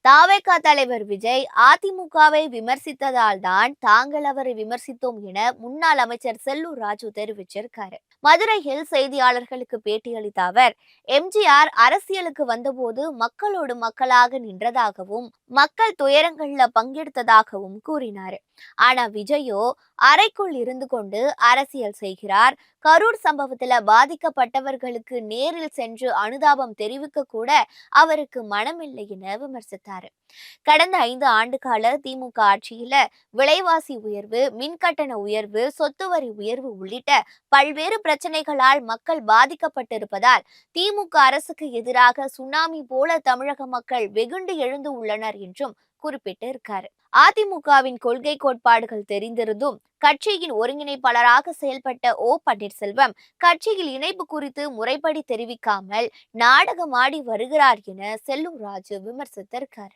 தாவேகா தலைவர் விஜய் அதிமுகவை விமர்சித்ததால் தான் தாங்கள் அவரை விமர்சித்தோம் என முன்னாள் அமைச்சர் செல்லூர் ராஜு தெரிவிச்சிருக்காரு. மதுரையில் செய்தியாளர்களுக்கு பேட்டியளித்த அவர், எம்ஜிஆர் அரசியலுக்கு வந்தபோது மக்களோடு மக்களாக நின்றதாகவும் மக்கள் துயரங்கள்ல பங்கெடுத்ததாகவும் கூறினாரு. ஆனா விஜயோ அறைக்குள் இருந்து கொண்டு அரசியல் செய்கிறார். கரூர் சம்பவத்துல பாதிக்கப்பட்டவர்களுக்கு நேரில் சென்று அனுதாபம் தெரிவிக்க கூட அவருக்கு மனமில்லை என விமர்சித்தார். கடந்த 5 ஆண்டு கால திமுக ஆட்சியில விலைவாசி உயர்வு, மின்கட்டண உயர்வு, சொத்து வரி உயர்வு உள்ளிட்ட பல்வேறு பிரச்சனைகளால் மக்கள் பாதிக்கப்பட்டிருப்பதால் திமுக அரசுக்கு எதிராக சுனாமி போல தமிழக மக்கள் வெகுண்டு எழுந்து உள்ளனர் என்றும் குறிப்பிட்டு இருக்காரு. அதிமுகவின் கொள்கை கோட்பாடுகள் தெரிந்திருந்தும் கட்சியின் ஒருங்கிணைப்பாளராக செயல்பட்ட பன்னீர்செல்வம் கட்சியில் இணைப்பு குறித்து முறைப்படி தெரிவிக்காமல் நாடகமாடி வருகிறார் என செல்லூர் ராஜு விமர்சித்திருக்கார்.